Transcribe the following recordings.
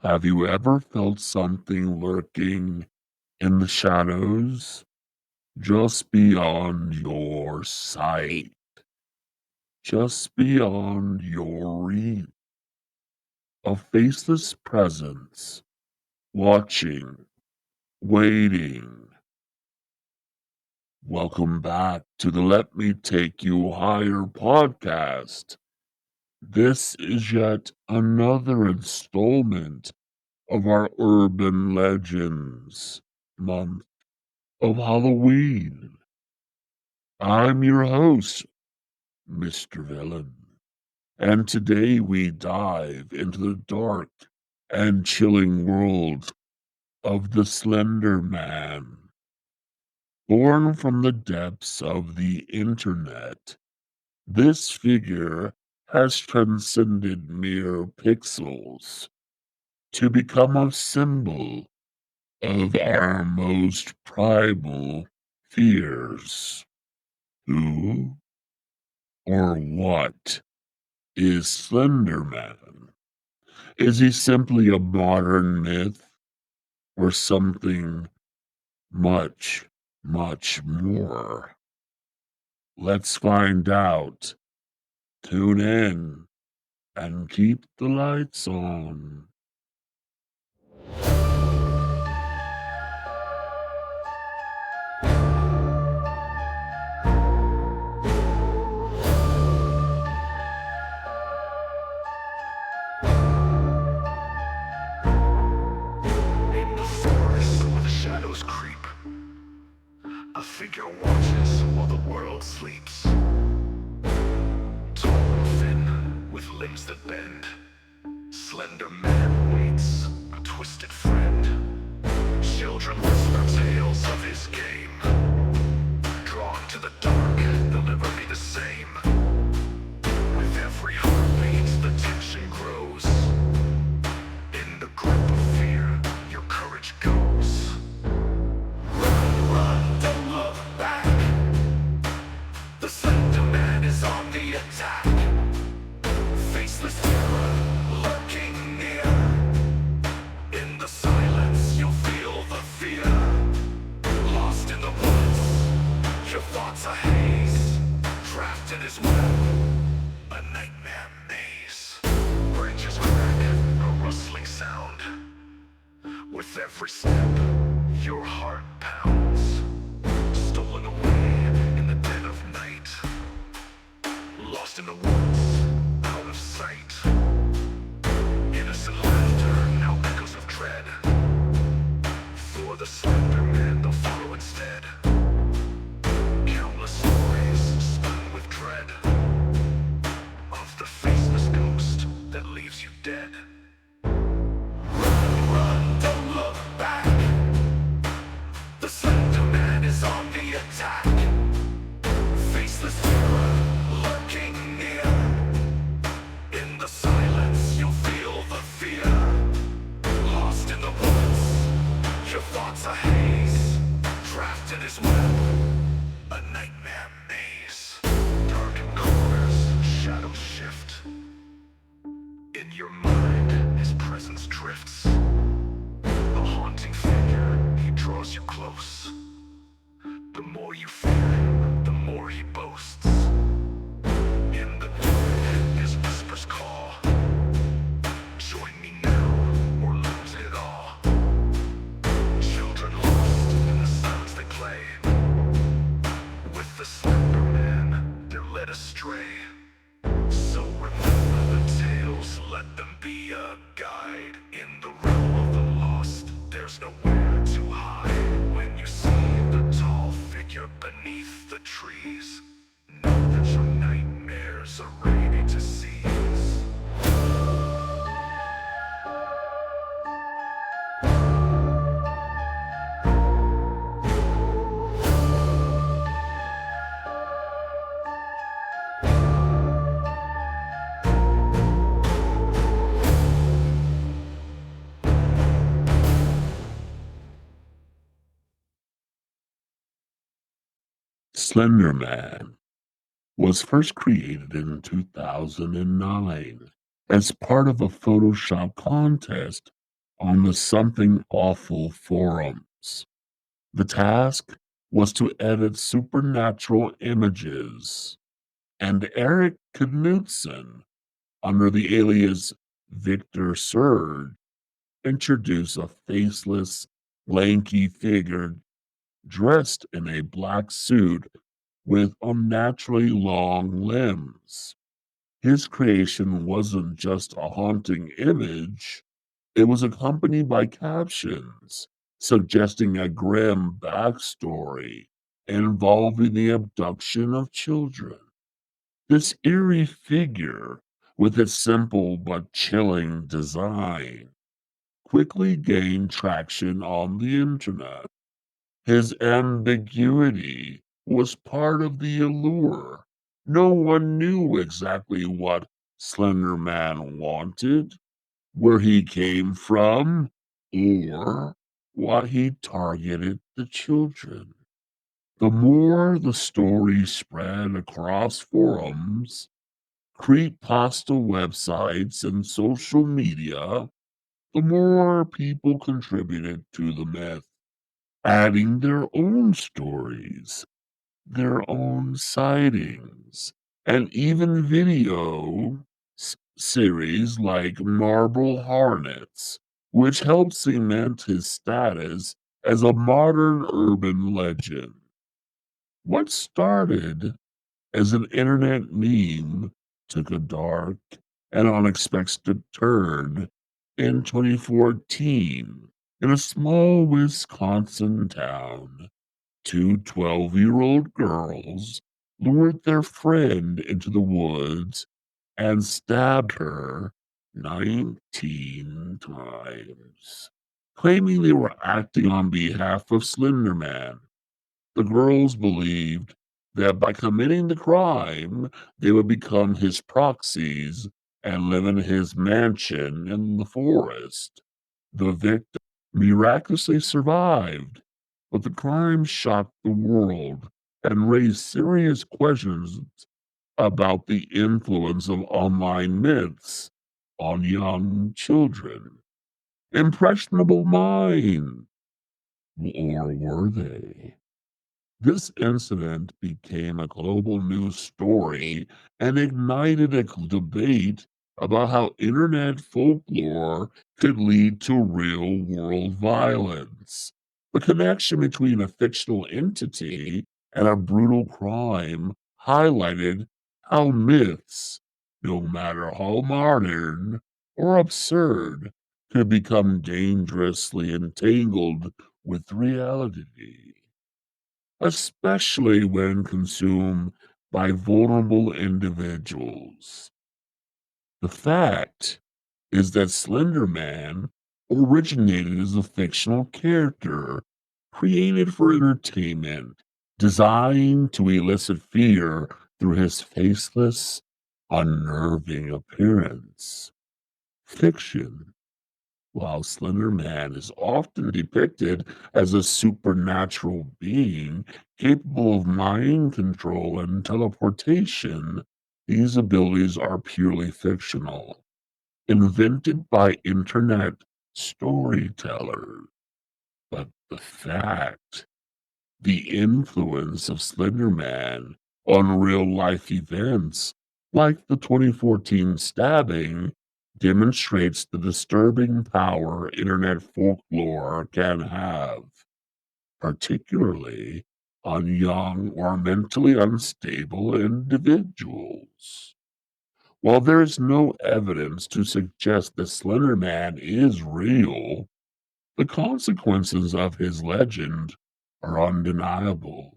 Have you ever felt something lurking in the shadows, just beyond your sight, just beyond your reach? A faceless presence, watching, waiting. Welcome back to the Let Me Take You Higher podcast. This is yet another installment of our Urban Legends month of Halloween. I'm your host, Mr. Villain, and today we dive into the dark and chilling world of the Slender Man. Born from the depths of the internet, this figure has transcended mere pixels to become a symbol of our most primal fears. Who or what is Slender Man? Is he simply a modern myth or something much, much more? Let's find out. Tune in and keep the lights on. In the forest where the shadows creep, a figure watches while the world sleeps. Tall and thin, with limbs that bend, Slender Man waits, a twisted friend. Children whisper tales of his game. Drawn to the dark, they'll never be the same. With every heartbeat, the tension grows. In the grip of fear, your courage goes. Run, don't look back. The Slender Man is on the attack. Faceless terror lurking near. In the silence, you'll feel the fear. Lost in the woods, your thoughts are haze. Trapped in his web, a nightmare maze. Branches crack, a rustling sound. With every step, your heart pounds. Stolen away in the dead of night. Lost in the woods, out of sight. Innocent laughter, now echoes of dread. For the Slender Man, they'll follow instead. Countless stories spun with dread of the faceless ghost that leaves you dead. Run, don't look back. The Slender Man is on the attack. Faceless terror lurking near. In the silence, you'll feel the fear. Lost in the woods, your thoughts are haze. Trapped in his web, a nightmare maze. Darkened corners, shadows shift. In your mind, his presence drifts. A haunting figure, he draws you close. The more you fear him, the more he boasts. In the dark, his whispers call. Join me now, or lose it all. Children lost in the silence they play. With the Slender Man, they're led astray. So remember the tales, let them be a guide. In the realm of the lost, there's nowhere to hide. When you see the tall figure beneath the trees, know that your nightmares are ready to seize. Slender Man was first created in 2009 as part of a Photoshop contest on the Something Awful forums. The task was to edit supernatural images, and Eric Knudsen, under the alias Victor Surge, introduced a faceless, lanky figure dressed in a black suit with unnaturally long limbs. His creation wasn't just a haunting image, it was accompanied by captions suggesting a grim backstory involving the abduction of children. This eerie figure, with its simple but chilling design, quickly gained traction on the internet. His ambiguity was part of the allure. No one knew exactly what Slender Man wanted, where he came from, or what he targeted the children. The more the story spread across forums, creepypasta websites, and social media, the more people contributed to the myth, adding their own stories, their own sightings, and even series like Marble Hornets, which helped cement his status as a modern urban legend. What started as an internet meme took a dark and unexpected turn in 2014 in a small Wisconsin town. Two 12-year-old girls lured their friend into the woods and stabbed her 19 times, claiming they were acting on behalf of Slender Man. The girls believed that by committing the crime, they would become his proxies and live in his mansion in the forest. The victim miraculously survived, but the crime shocked the world and raised serious questions about the influence of online myths on young children. Impressionable mind, or were they? This incident became a global news story and ignited a debate about how internet folklore could lead to real world violence. The connection between a fictional entity and a brutal crime highlighted how myths, no matter how modern or absurd, could become dangerously entangled with reality, especially when consumed by vulnerable individuals. The fact is that Slender Man originated as a fictional character created for entertainment, designed to elicit fear through his faceless, unnerving appearance. Fiction. While Slender Man is often depicted as a supernatural being capable of mind control and teleportation, these abilities are purely fictional, invented by internet storytellers. But the influence of Slender Man on real life events, like the 2014 stabbing, demonstrates the disturbing power internet folklore can have, particularly on young or mentally unstable individuals. While there is no evidence to suggest that Slender Man is real, the consequences of his legend are undeniable.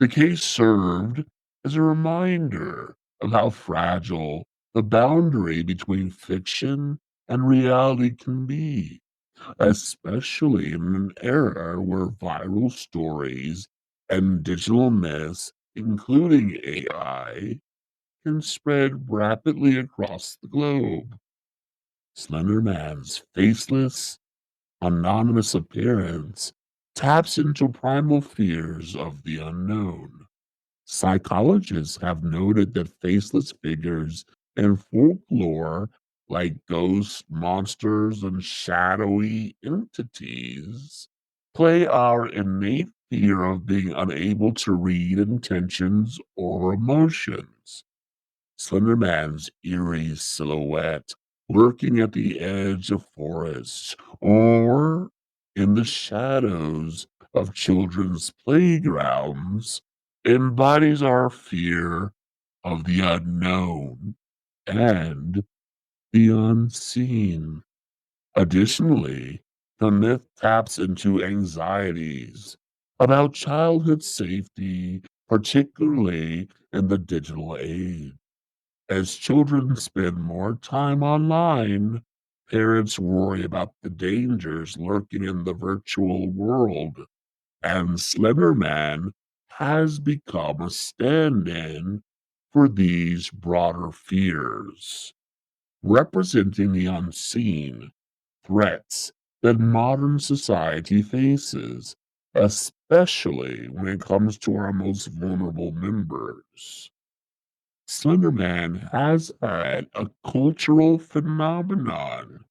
The case served as a reminder of how fragile the boundary between fiction and reality can be, especially in an era where viral stories and digital myths, including AI, can spread rapidly across the globe. Slender Man's faceless, anonymous appearance taps into primal fears of the unknown. Psychologists have noted that faceless figures in folklore like ghosts, monsters, and shadowy entities, play our innate fear of being unable to read intentions or emotions. Slender Man's eerie silhouette lurking at the edge of forests or in the shadows of children's playgrounds embodies our fear of the unknown and the unseen. Additionally, the myth taps into anxieties about childhood safety, particularly in the digital age. As children spend more time online, parents worry about the dangers lurking in the virtual world, and Slender Man has become a stand in for these broader fears, representing the unseen threats that modern society faces, especially when it comes to our most vulnerable members. Slender Man has had a cultural phenomenon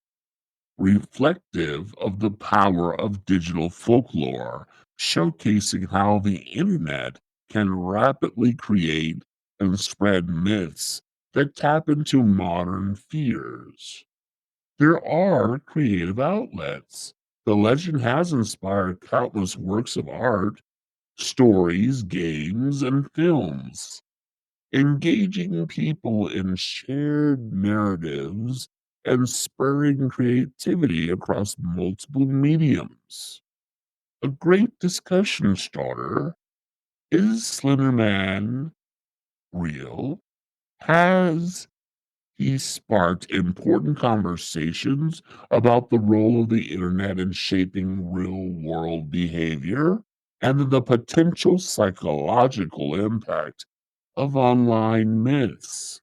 reflective of the power of digital folklore, showcasing how the internet can rapidly create and spread myths that tap into modern fears. There are creative outlets. The legend has inspired countless works of art, stories, games, and films, engaging people in shared narratives and spurring creativity across multiple mediums. A great discussion starter: is Slender Man real? Has he sparked important conversations about the role of the internet in shaping real world behavior and the potential psychological impact of online myths?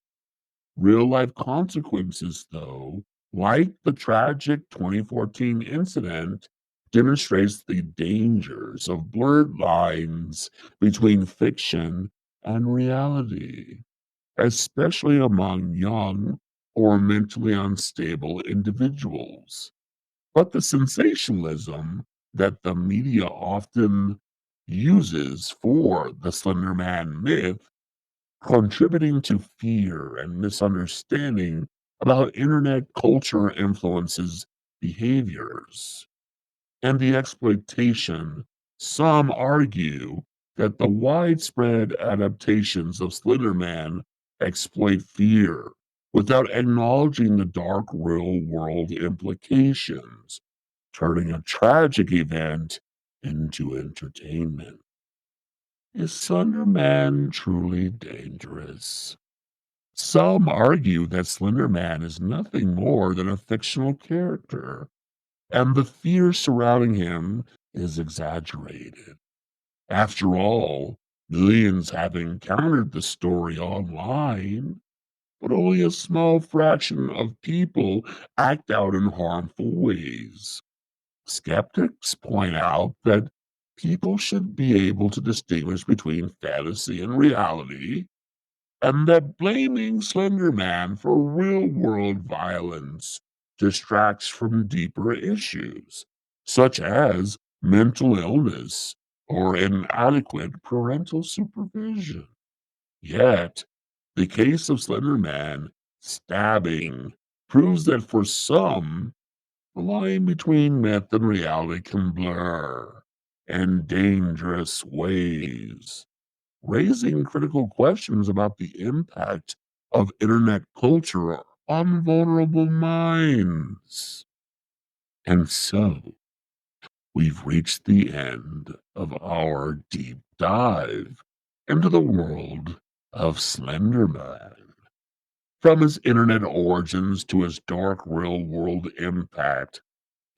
Real life consequences, though, like the tragic 2014 incident, demonstrates the dangers of blurred lines between fiction and reality, especially among young or mentally unstable individuals. But the sensationalism that the media often uses for the Slender Man myth, contributing to fear and misunderstanding about internet culture influences behaviors. And the exploitation, some argue that the widespread adaptations of Slender Man exploit fear without acknowledging the dark real world implications, turning a tragic event into entertainment. Is Slender Man truly dangerous? Some argue that Slender Man is nothing more than a fictional character, and the fear surrounding him is exaggerated. After all, millions have encountered the story online, but only a small fraction of people act out in harmful ways. Skeptics point out that people should be able to distinguish between fantasy and reality, and that blaming Slender Man for real world violence distracts from deeper issues, such as mental illness or inadequate parental supervision. Yet, the case of Slender Man stabbing proves that for some, the line between myth and reality can blur in dangerous ways, raising critical questions about the impact of internet culture on vulnerable minds. And so, we've reached the end of our deep dive into the world of Slender Man. From his internet origins to his dark real world impact,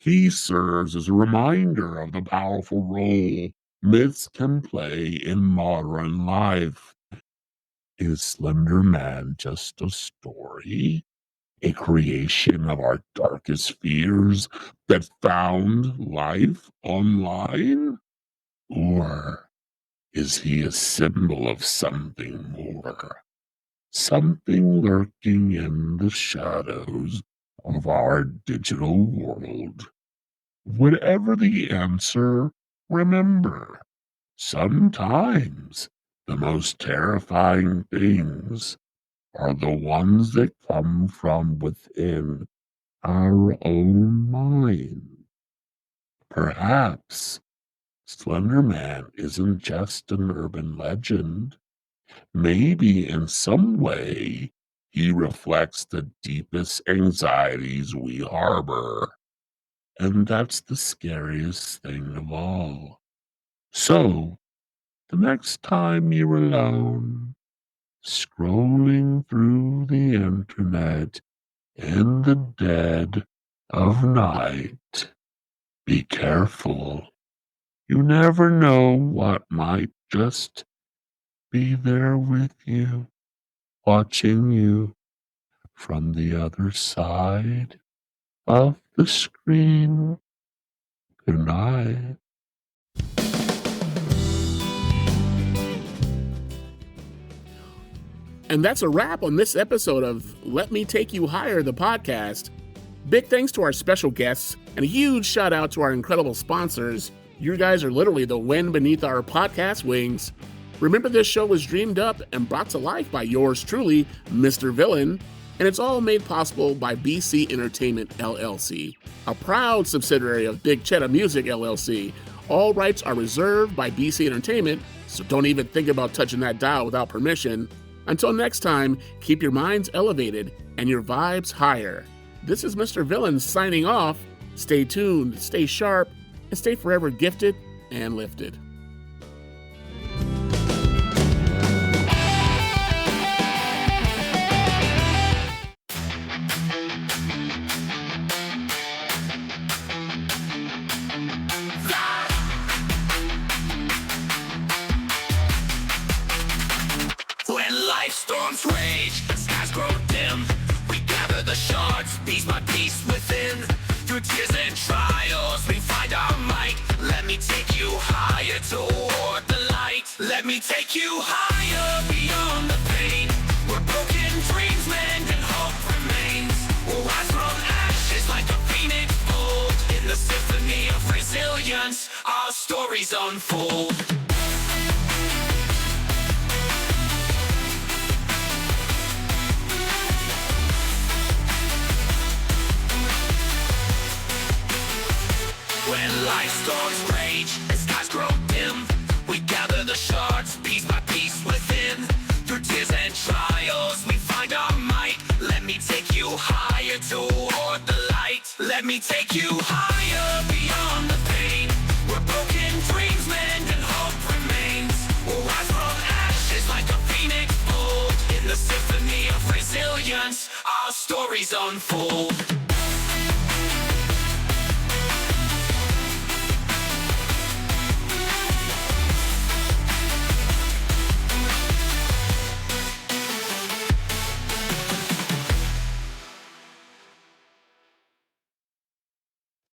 he serves as a reminder of the powerful role myths can play in modern life. Is Slender Man just a story? A creation of our darkest fears that found life online? Or is he a symbol of something more? something lurking in the shadows of our digital world. Whatever the answer, remember, sometimes the most terrifying things are the ones that come from within our own mind. Perhaps Slender Man isn't just an urban legend. Maybe in some way he reflects the deepest anxieties we harbor. And that's the scariest thing of all. So, the next time you're alone, scrolling through the internet in the dead of night, be careful. You never know what might just be there with you, watching you from the other side of the screen. Good night. And that's a wrap on this episode of Let Me Take You Higher, the podcast. Big thanks to our special guests, and a huge shout out to our incredible sponsors. You guys are literally the wind beneath our podcast wings. Remember, this show was dreamed up and brought to life by yours truly, Mr. Villain, and it's all made possible by BC Entertainment LLC, a proud subsidiary of Big Cheddar Music LLC. All rights are reserved by BC Entertainment, so don't even think about touching that dial without permission. Until next time, keep your minds elevated and your vibes higher. This is Mr. Villain signing off. Stay tuned, stay sharp, and stay forever gifted and lifted. When life storms rage, skies grow dim, we gather the shards, piece by piece within. Through tears and trials, we find our might. Let me take you higher toward the light. Let me take you higher beyond the pain. Where broken dreams mend and hope remains. We'll rise from ashes like a phoenix bold. In the symphony of resilience, our stories unfold. When life storms rage and skies grow dim, we gather the shards piece by piece within. Through tears and trials, we find our might. Let me take you higher toward the light. Let me take you higher beyond the pain. Where broken dreams mend and hope remains. We'll rise from ashes like a phoenix bold. In the symphony of resilience, our stories unfold.